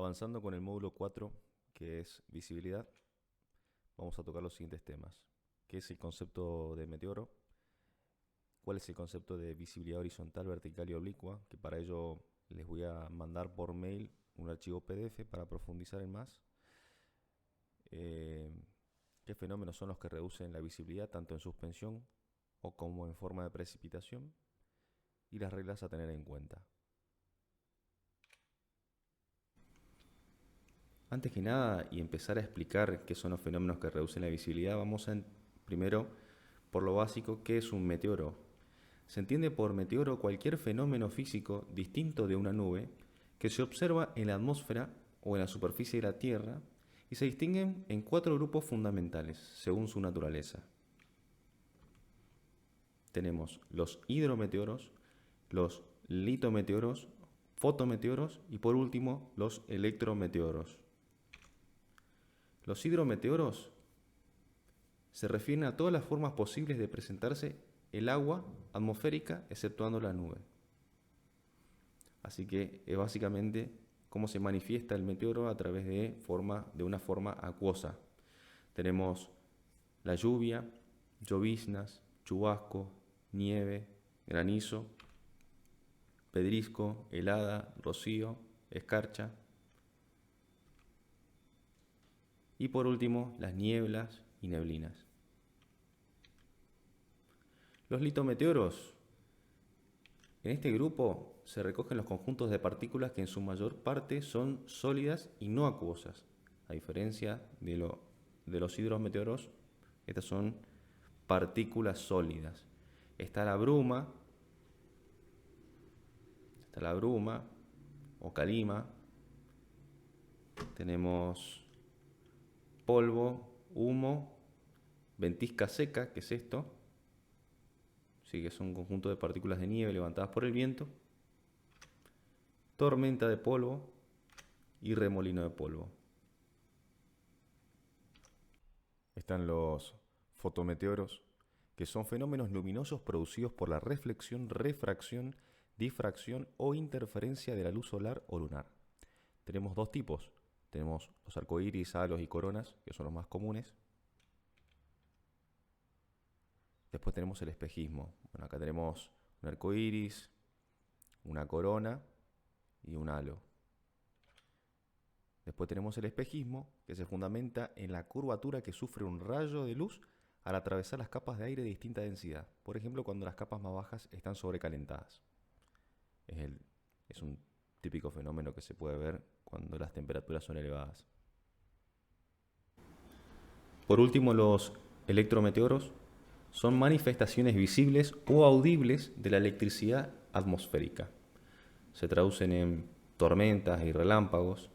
Avanzando con el módulo 4, que es visibilidad, vamos a tocar los siguientes temas. ¿Qué es el concepto de meteoro? ¿Cuál es el concepto de visibilidad horizontal, vertical y oblicua? Que para ello les voy a mandar por mail un archivo PDF para profundizar en más. ¿Qué fenómenos son los que reducen la visibilidad tanto en suspensión o como en forma de precipitación? Y las reglas a tener en cuenta. Antes que nada, y empezar a explicar qué son los fenómenos que reducen la visibilidad, vamos a primero, por lo básico, ¿qué es un meteoro? Se entiende por meteoro cualquier fenómeno físico distinto de una nube que se observa en la atmósfera o en la superficie de la Tierra y se distinguen en 4 grupos fundamentales, según su naturaleza. Tenemos los hidrometeoros, los litometeoros, fotometeoros y por último los electrometeoros. Los hidrometeoros se refieren a todas las formas posibles de presentarse el agua atmosférica exceptuando la nube. Así que es básicamente cómo se manifiesta el meteoro a través de una forma acuosa. Tenemos la lluvia, lloviznas, chubasco, nieve, granizo, pedrisco, helada, rocío, escarcha. Y por último, las nieblas y neblinas. Los litometeoros. En este grupo se recogen los conjuntos de partículas que en su mayor parte son sólidas y no acuosas. A diferencia de los hidrometeoros, estas son partículas sólidas. Está la bruma o calima. Tenemos polvo, humo, ventisca seca, que es esto. Sí, que es un conjunto de partículas de nieve levantadas por el viento. Tormenta de polvo y remolino de polvo. Están los fotometeoros, que son fenómenos luminosos producidos por la reflexión, refracción, difracción o interferencia de la luz solar o lunar. Tenemos dos tipos. Tenemos los arcoíris, halos y coronas, que son los más comunes. Después tenemos el espejismo. Bueno, acá tenemos un arcoíris, una corona y un halo. Después tenemos el espejismo, que se fundamenta en la curvatura que sufre un rayo de luz al atravesar las capas de aire de distinta densidad. Por ejemplo, cuando las capas más bajas están sobrecalentadas. Es un típico fenómeno que se puede ver cuando las temperaturas son elevadas. Por último, los electrometeoros son manifestaciones visibles o audibles de la electricidad atmosférica. Se traducen en tormentas y relámpagos.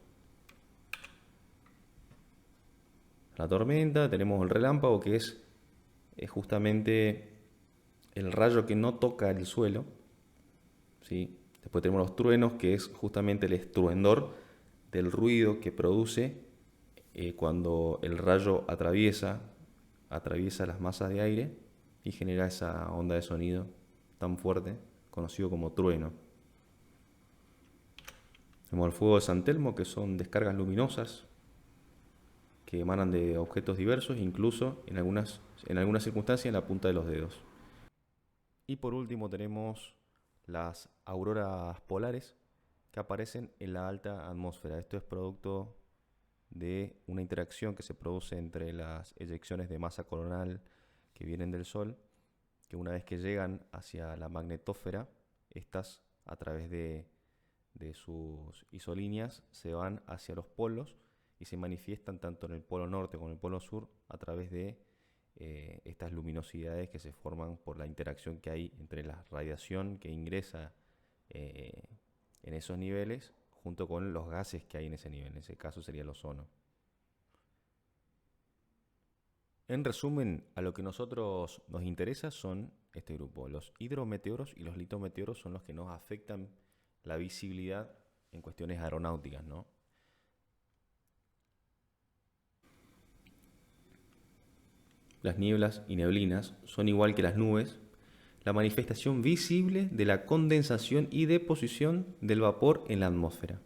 La tormenta, tenemos el relámpago, que es justamente el rayo que no toca el suelo, ¿sí? Después tenemos los truenos, que es justamente el estruendor del ruido que produce cuando el rayo atraviesa las masas de aire y genera esa onda de sonido tan fuerte, conocido como trueno. Tenemos el fuego de San Telmo, que son descargas luminosas que emanan de objetos diversos, incluso en algunas circunstancias en la punta de los dedos. Y por último tenemos las auroras polares, que aparecen en la alta atmósfera. Esto es producto de una interacción que se produce entre las eyecciones de masa coronal que vienen del Sol, que una vez que llegan hacia la magnetósfera, estas a través de sus isolíneas se van hacia los polos y se manifiestan tanto en el polo norte como en el polo sur a través de estas luminosidades que se forman por la interacción que hay entre la radiación que ingresa en esos niveles junto con los gases que hay en ese nivel. En ese caso sería el ozono. En resumen, a lo que nosotros nos interesa son este grupo. Los hidrometeoros y los litometeoros son los que nos afectan la visibilidad en cuestiones aeronáuticas, ¿no? Las nieblas y neblinas son, igual que las nubes, la manifestación visible de la condensación y deposición del vapor en la atmósfera.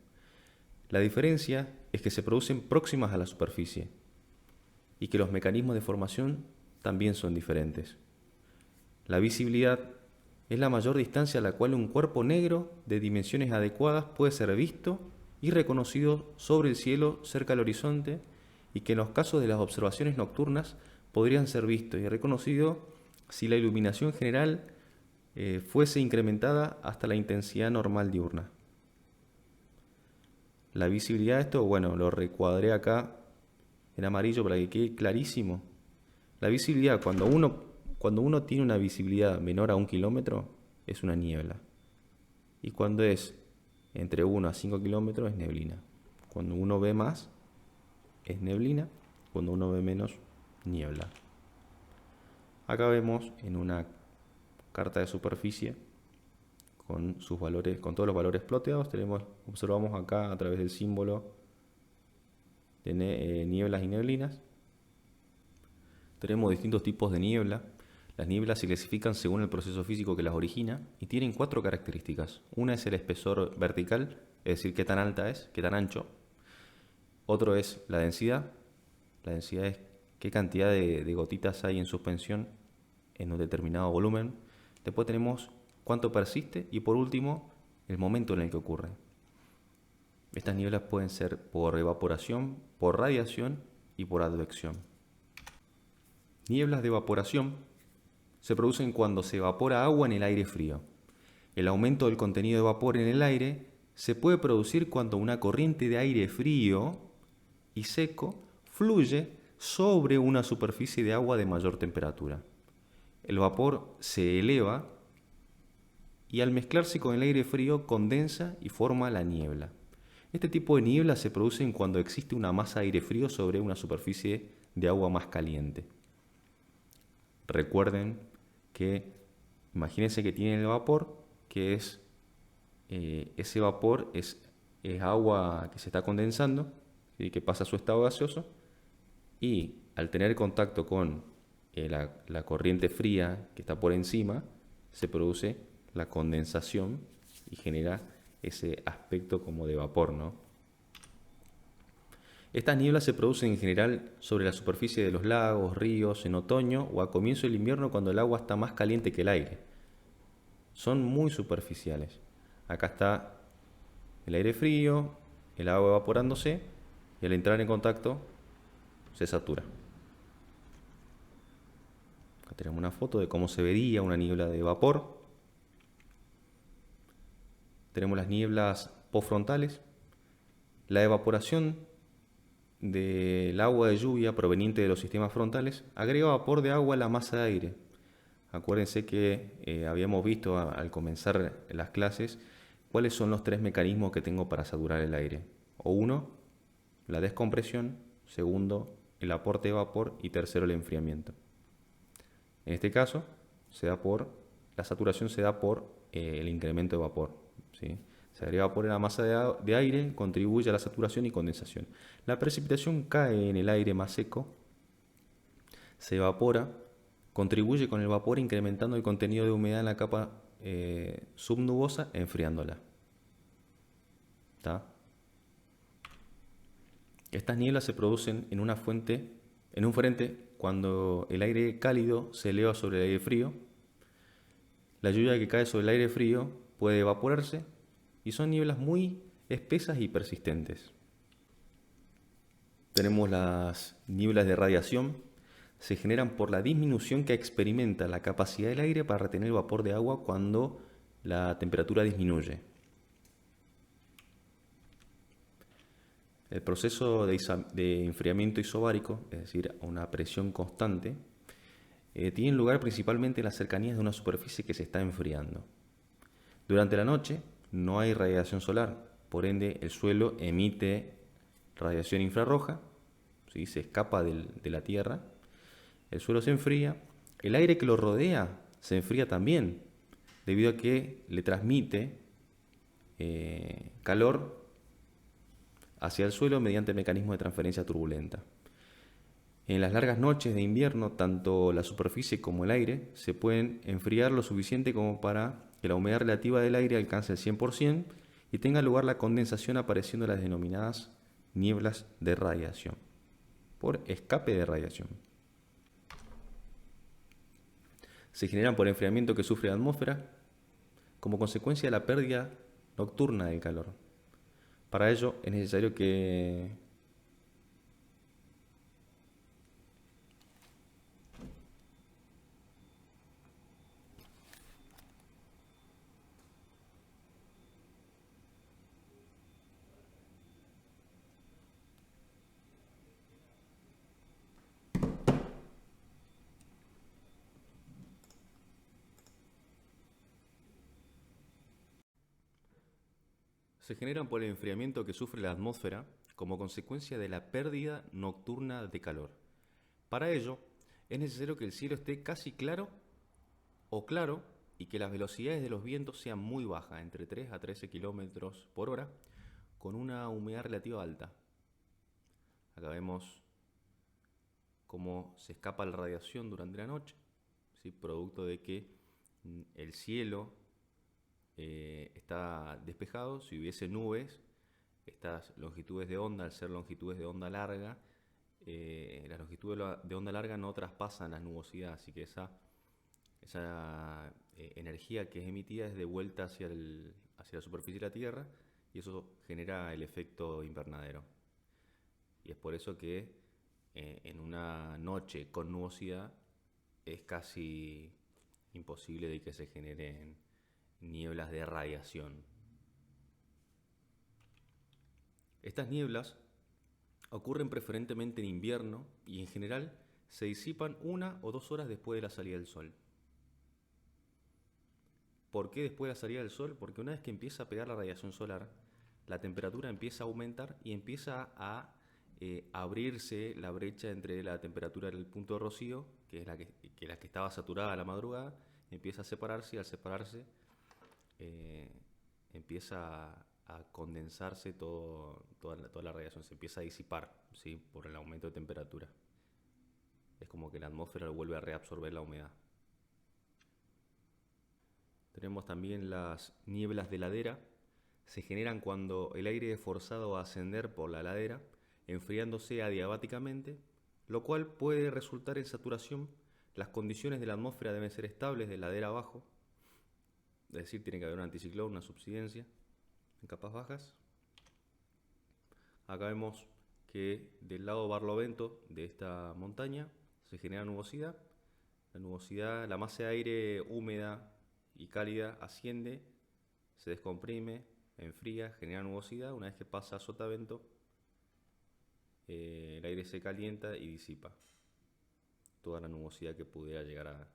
La diferencia es que se producen próximas a la superficie y que los mecanismos de formación también son diferentes. La visibilidad es la mayor distancia a la cual un cuerpo negro de dimensiones adecuadas puede ser visto y reconocido sobre el cielo cerca del horizonte, y que en los casos de las observaciones nocturnas podrían ser vistos y reconocidos si la iluminación general fuese incrementada hasta la intensidad normal diurna. La visibilidad, esto, bueno, lo recuadré acá en amarillo para que quede clarísimo. La visibilidad, cuando uno tiene una visibilidad menor a 1 kilómetro, es una niebla. Y cuando es entre 1 a 5 kilómetros, es neblina. Cuando uno ve más, es neblina. Cuando uno ve menos, niebla. Acá vemos en una carta de superficie con sus valores, con todos los valores ploteados. Observamos acá a través del símbolo de nieblas y neblinas. Tenemos distintos tipos de niebla. Las nieblas se clasifican según el proceso físico que las origina y tienen 4 características. Una es el espesor vertical, es decir, qué tan alta es, qué tan ancho. Otro es la densidad. La densidad es qué cantidad de gotitas hay en suspensión en un determinado volumen. Después tenemos cuánto persiste y por último el momento en el que ocurre. Estas nieblas pueden ser por evaporación, por radiación y por advección. Nieblas de evaporación se producen cuando se evapora agua en el aire frío. El aumento del contenido de vapor en el aire se puede producir cuando una corriente de aire frío y seco fluye sobre una superficie de agua de mayor temperatura. El vapor se eleva y al mezclarse con el aire frío condensa y forma la niebla. Este tipo de niebla se produce cuando existe una masa de aire frío sobre una superficie de agua más caliente. Recuerden que, imagínense que tienen el vapor, que es ese vapor es agua que se está condensando, ¿sí? Que pasa a su estado gaseoso, y al tener contacto con la corriente fría que está por encima, se produce la condensación y genera ese aspecto como de vapor, ¿no? Estas nieblas se producen en general sobre la superficie de los lagos, ríos, en otoño o a comienzo del invierno cuando el agua está más caliente que el aire. Son muy superficiales. Acá está el aire frío, el agua evaporándose y al entrar en contacto se satura. Acá tenemos una foto de cómo se vería una niebla de vapor. Tenemos las nieblas postfrontales. La evaporación del agua de lluvia proveniente de los sistemas frontales agrega vapor de agua a la masa de aire. Acuérdense que habíamos visto al comenzar las clases cuáles son los 3 mecanismos que tengo para saturar el aire. O 1, la descompresión; segundo, el aporte de vapor; y tercero, el enfriamiento. En este caso, la saturación se da por el incremento de vapor, ¿sí? Se agrega vapor en la masa de aire, contribuye a la saturación y condensación. La precipitación cae en el aire más seco, se evapora, contribuye con el vapor incrementando el contenido de humedad en la capa subnubosa, enfriándola. ¿Está? Estas nieblas se producen en un frente cuando el aire cálido se eleva sobre el aire frío. La lluvia que cae sobre el aire frío puede evaporarse y son nieblas muy espesas y persistentes. Tenemos las nieblas de radiación. Se generan por la disminución que experimenta la capacidad del aire para retener el vapor de agua cuando la temperatura disminuye. El proceso de enfriamiento isobárico, es decir, a una presión constante, tiene lugar principalmente en las cercanías de una superficie que se está enfriando. Durante la noche no hay radiación solar, por ende el suelo emite radiación infrarroja, ¿sí? Se escapa de la Tierra, el suelo se enfría, el aire que lo rodea se enfría también, debido a que le transmite calor hacia el suelo mediante mecanismos de transferencia turbulenta. En las largas noches de invierno, tanto la superficie como el aire se pueden enfriar lo suficiente como para que la humedad relativa del aire alcance el 100% y tenga lugar la condensación apareciendo las denominadas nieblas de radiación, por escape de radiación. Se generan por enfriamiento que sufre la atmósfera como consecuencia de la pérdida nocturna del calor. Para ello es necesario que se generan por el enfriamiento que sufre la atmósfera como consecuencia de la pérdida nocturna de calor. Para ello, es necesario que el cielo esté casi claro o claro y que las velocidades de los vientos sean muy bajas, entre 3 a 13 kilómetros por hora, con una humedad relativa alta. Acá vemos cómo se escapa la radiación durante la noche, ¿sí? Producto de que el cielo está despejado. Si hubiese nubes, estas longitudes de onda, al ser longitudes de onda larga, las longitudes de onda larga no traspasan la nubosidad, así que esa energía que es emitida es devuelta hacia la superficie de la Tierra, y eso genera el efecto invernadero. Y es por eso que en una noche con nubosidad es casi imposible de que se generen nieblas de radiación. Estas nieblas ocurren preferentemente en invierno y en general se disipan 1 o 2 horas después de la salida del sol. ¿Por qué después de la salida del sol? Porque una vez que empieza a pegar la radiación solar, la temperatura empieza a aumentar y empieza a abrirse la brecha entre la temperatura del punto de rocío, que es la que estaba saturada a la madrugada, empieza a separarse, y al separarse empieza a condensarse toda la radiación, se empieza a disipar, ¿sí? Por el aumento de temperatura. Es como que la atmósfera vuelve a reabsorber la humedad. Tenemos también las nieblas de ladera. Se generan cuando el aire es forzado a ascender por la ladera, enfriándose adiabáticamente, lo cual puede resultar en saturación. Las condiciones de la atmósfera deben ser estables de ladera abajo, es decir, tiene que haber un anticiclón, una subsidencia en capas bajas. Acá vemos que del lado barlovento de esta montaña se genera nubosidad. La nubosidad, la masa de aire húmeda y cálida asciende, se descomprime, enfría, genera nubosidad. Una vez que pasa a sotavento, el aire se calienta y disipa toda la nubosidad que pudiera llegar a...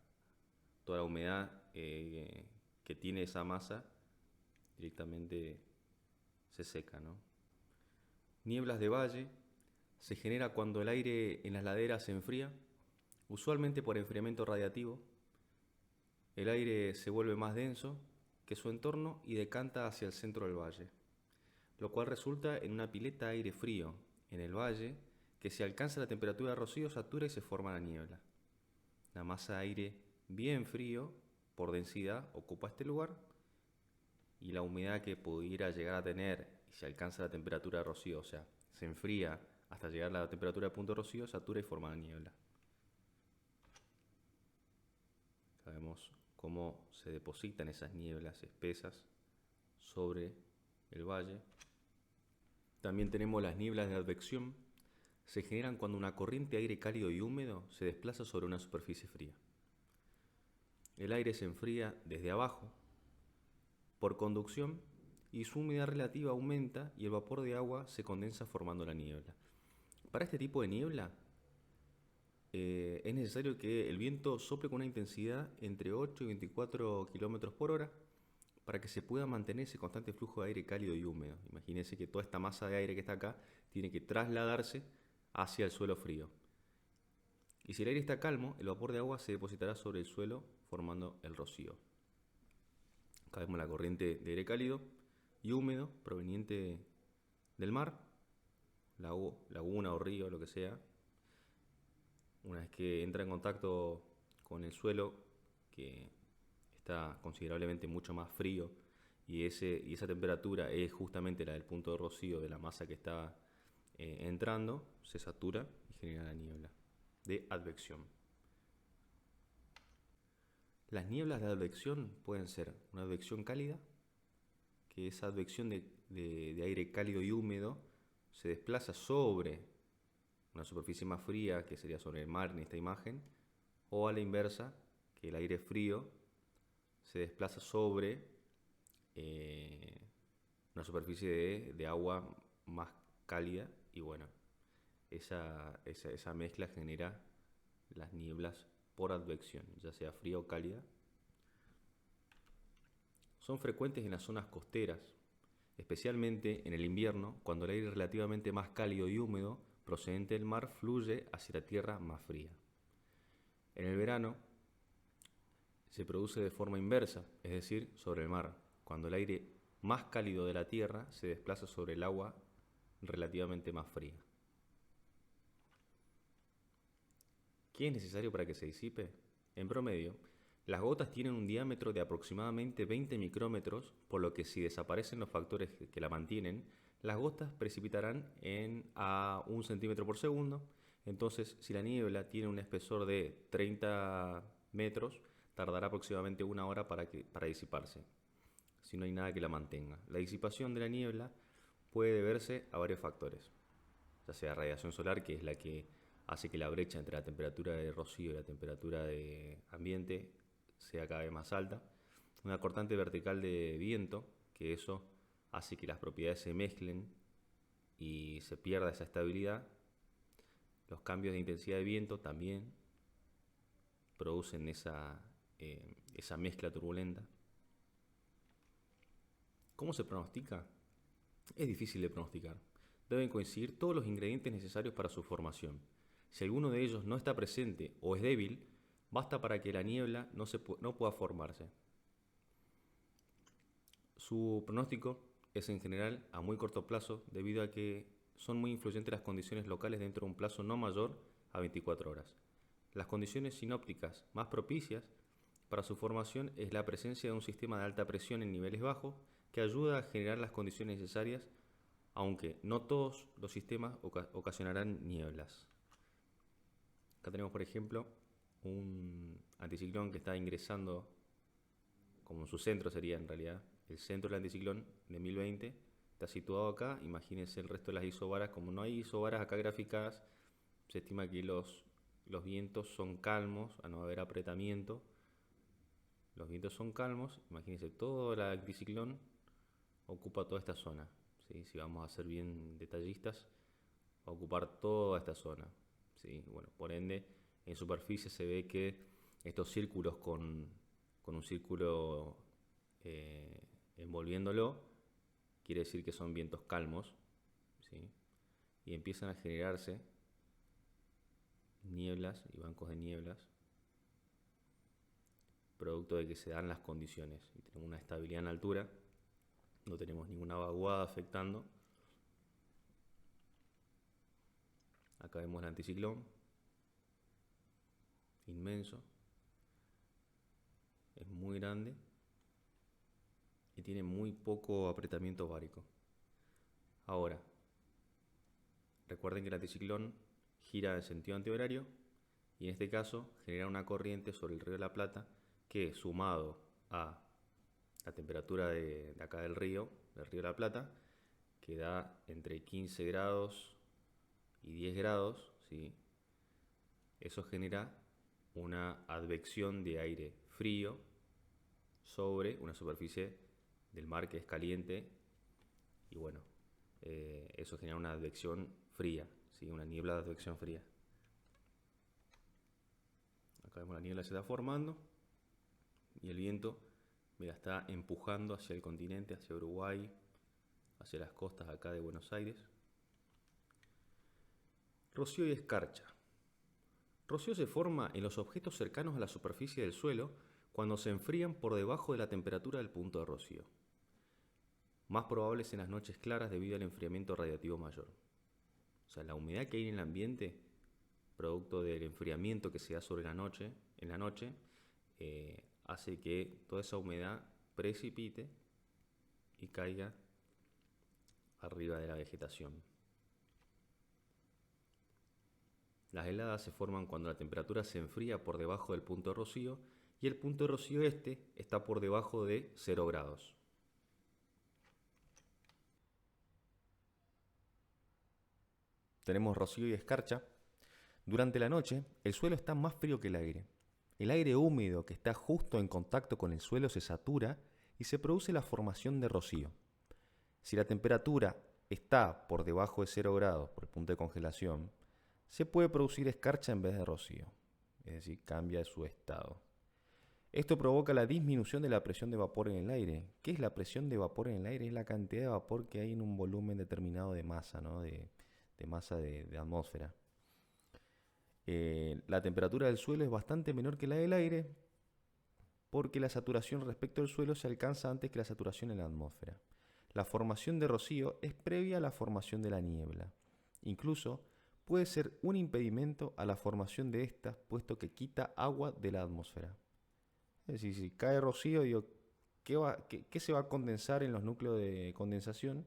toda la humedad que tiene esa masa directamente se seca, ¿no? Nieblas de valle se genera cuando el aire en las laderas se enfría, usualmente por enfriamiento radiativo. El aire se vuelve más denso que su entorno y decanta hacia el centro del valle, lo cual resulta en una pileta de aire frío en el valle que, si alcanza la temperatura de rocío, satura y se forma la niebla. La masa de aire bien frío por densidad ocupa este lugar, y la humedad que pudiera llegar a tener, y si alcanza la temperatura de rocío, o sea, se enfría hasta llegar a la temperatura de punto de rocío, satura y forma la niebla. Sabemos cómo se depositan esas nieblas espesas sobre el valle. También tenemos las nieblas de advección. Se generan cuando una corriente de aire cálido y húmedo se desplaza sobre una superficie fría. El aire se enfría desde abajo por conducción y su humedad relativa aumenta y el vapor de agua se condensa formando la niebla. Para este tipo de niebla es necesario que el viento sople con una intensidad entre 8 y 24 km por hora para que se pueda mantener ese constante flujo de aire cálido y húmedo. Imagínense que toda esta masa de aire que está acá tiene que trasladarse hacia el suelo frío. Y si el aire está calmo, el vapor de agua se depositará sobre el suelo formando el rocío. Acá vemos la corriente de aire cálido y húmedo proveniente del mar, laguna o río, lo que sea. Una vez que entra en contacto con el suelo, que está considerablemente mucho más frío y esa temperatura es justamente la del punto de rocío de la masa que está entrando, se satura y genera la niebla de advección. Las nieblas de advección pueden ser una advección cálida, que esa advección de aire cálido y húmedo se desplaza sobre una superficie más fría, que sería sobre el mar en esta imagen, o a la inversa, que el aire frío se desplaza sobre una superficie de agua más cálida y bueno, esa mezcla genera las nieblas por advección, ya sea fría o cálida. Son frecuentes en las zonas costeras, especialmente en el invierno, cuando el aire es relativamente más cálido y húmedo procedente del mar fluye hacia la tierra más fría. En el verano se produce de forma inversa, es decir, sobre el mar, cuando el aire más cálido de la tierra se desplaza sobre el agua relativamente más fría. ¿Qué es necesario para que se disipe? En promedio, las gotas tienen un diámetro de aproximadamente 20 micrómetros, por lo que si desaparecen los factores que la mantienen, las gotas precipitarán a 1 centímetro por segundo. Entonces, si la niebla tiene un espesor de 30 metros, tardará aproximadamente 1 hora para disiparse, si no hay nada que la mantenga. La disipación de la niebla puede deberse a varios factores, ya sea radiación solar, que es la que hace que la brecha entre la temperatura de rocío y la temperatura de ambiente sea cada vez más alta, una cortante vertical de viento, que eso hace que las propiedades se mezclen y se pierda esa estabilidad. Los cambios de intensidad de viento también producen esa mezcla turbulenta. ¿Cómo se pronostica? Es difícil de pronosticar. Deben coincidir todos los ingredientes necesarios para su formación. Si alguno de ellos no está presente o es débil, basta para que la niebla no pueda formarse. Su pronóstico es en general a muy corto plazo debido a que son muy influyentes las condiciones locales dentro de un plazo no mayor a 24 horas. Las condiciones sinópticas más propicias para su formación es la presencia de un sistema de alta presión en niveles bajos que ayuda a generar las condiciones necesarias, aunque no todos los sistemas ocasionarán nieblas. Acá tenemos, por ejemplo, un anticiclón que está ingresando, como en su centro sería en realidad, el centro del anticiclón de 1020, está situado acá. Imagínense el resto de las isobaras. Como no hay isobaras acá graficadas, se estima que los vientos son calmos, a no haber apretamiento. Los vientos son calmos, imagínense, todo el anticiclón ocupa toda esta zona. ¿Sí? Si vamos a ser bien detallistas, va a ocupar toda esta zona. ¿Sí? Bueno, por ende, en superficie se ve que estos círculos con un círculo envolviéndolo, quiere decir que son vientos calmos, ¿sí? Y empiezan a generarse nieblas y bancos de nieblas, producto de que se dan las condiciones y tenemos una estabilidad en altura, no tenemos ninguna vaguada afectando. Acá vemos el anticiclón, inmenso, es muy grande y tiene muy poco apretamiento bárico. Ahora, recuerden que el anticiclón gira en sentido antihorario y en este caso genera una corriente sobre el río de la Plata que, sumado a la temperatura de acá del río de la Plata, que da entre 15 grados y 10 grados, ¿sí? Eso genera una advección de aire frío sobre una superficie del mar que es caliente y bueno, eso genera una advección fría, ¿sí? Una niebla de advección fría. Acá vemos la niebla se está formando y el viento, mira, está empujando hacia el continente, hacia Uruguay, hacia las costas acá de Buenos Aires. Rocío y escarcha. Rocío se forma en los objetos cercanos a la superficie del suelo cuando se enfrían por debajo de la temperatura del punto de rocío. Más probables en las noches claras debido al enfriamiento radiativo mayor. O sea, la humedad que hay en el ambiente, producto del enfriamiento que se da sobre en la noche, hace que toda esa humedad precipite y caiga arriba de la vegetación. Las heladas se forman cuando la temperatura se enfría por debajo del punto de rocío y el punto de rocío está por debajo de 0 grados. Tenemos rocío y escarcha. Durante la noche, el suelo está más frío que el aire. El aire húmedo que está justo en contacto con el suelo se satura y se produce la formación de rocío. Si la temperatura está por debajo de 0 grados por el punto de congelación, se puede producir escarcha en vez de rocío, es decir, cambia su estado. Esto provoca la disminución de la presión de vapor en el aire. ¿Qué es la presión de vapor en el aire? Es la cantidad de vapor que hay en un volumen determinado de masa, ¿no? de masa de atmósfera. La temperatura del suelo es bastante menor que la del aire porque la saturación respecto al suelo se alcanza antes que la saturación en la atmósfera. La formación de rocío es previa a la formación de la niebla. Incluso puede ser un impedimento a la formación de estas, puesto que quita agua de la atmósfera. Es decir, si cae rocío, digo, ¿qué se va a condensar en los núcleos de condensación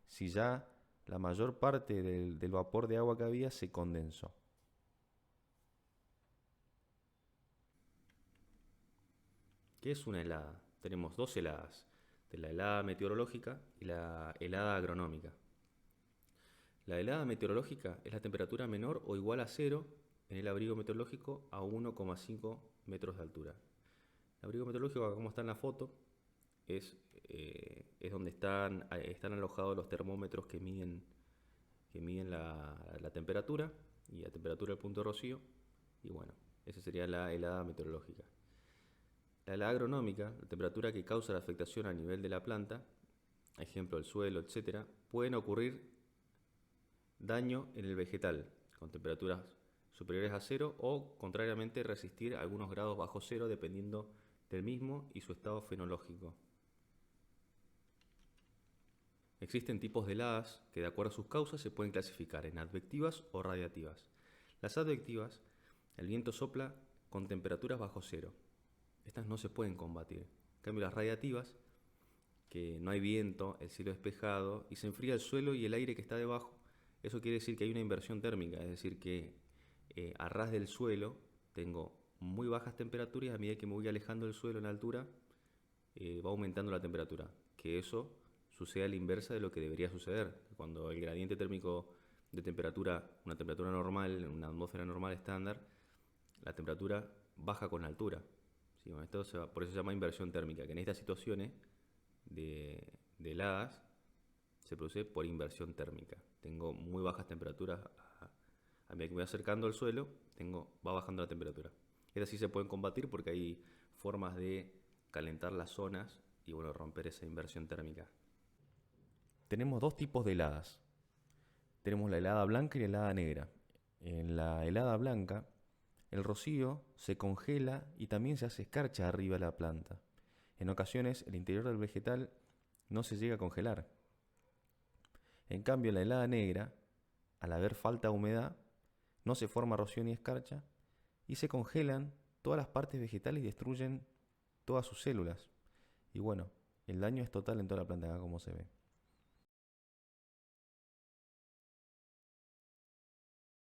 si ya la mayor parte del vapor de agua que había se condensó? ¿Qué es una helada? Tenemos dos heladas, de la helada meteorológica y la helada agronómica. La helada meteorológica es la temperatura menor o igual a 0 en el abrigo meteorológico a 1,5 metros de altura. El abrigo meteorológico, como está en la foto, es donde están alojados los termómetros que miden la temperatura y la temperatura del punto de rocío. Y bueno, esa sería la helada meteorológica. La helada agronómica, la temperatura que causa la afectación a nivel de la planta, ejemplo el suelo, etc., pueden ocurrir daño en el vegetal con temperaturas superiores a 0 o, contrariamente, resistir algunos grados bajo 0 dependiendo del mismo y su estado fenológico. Existen tipos de heladas que, de acuerdo a sus causas, se pueden clasificar en advectivas o radiativas. Las advectivas, el viento sopla con temperaturas bajo 0. Estas no se pueden combatir. En cambio, las radiativas, que no hay viento, el cielo es despejado y se enfría el suelo y el aire que está debajo, eso quiere decir que hay una inversión térmica, es decir, que a ras del suelo tengo muy bajas temperaturas y a medida que me voy alejando del suelo en altura, va aumentando la temperatura. Que eso sucede a la inversa de lo que debería suceder. Cuando el gradiente térmico de temperatura, una temperatura normal, una atmósfera normal estándar, la temperatura baja con la altura. ¿Sí? Bueno, por eso se llama inversión térmica, que en estas situaciones de heladas se produce por inversión térmica. Tengo muy bajas temperaturas, a medida que me voy acercando al suelo, va bajando la temperatura. Estas sí se pueden combatir porque hay formas de calentar las zonas y bueno, romper esa inversión térmica. Tenemos dos tipos de heladas. Tenemos la helada blanca y la helada negra. En la helada blanca, el rocío se congela y también se hace escarcha arriba de la planta. En ocasiones, el interior del vegetal no se llega a congelar. En cambio, en la helada negra, al haber falta de humedad, no se forma rocío ni escarcha y se congelan todas las partes vegetales y destruyen todas sus células. Y bueno, el daño es total en toda la planta, acá como se ve.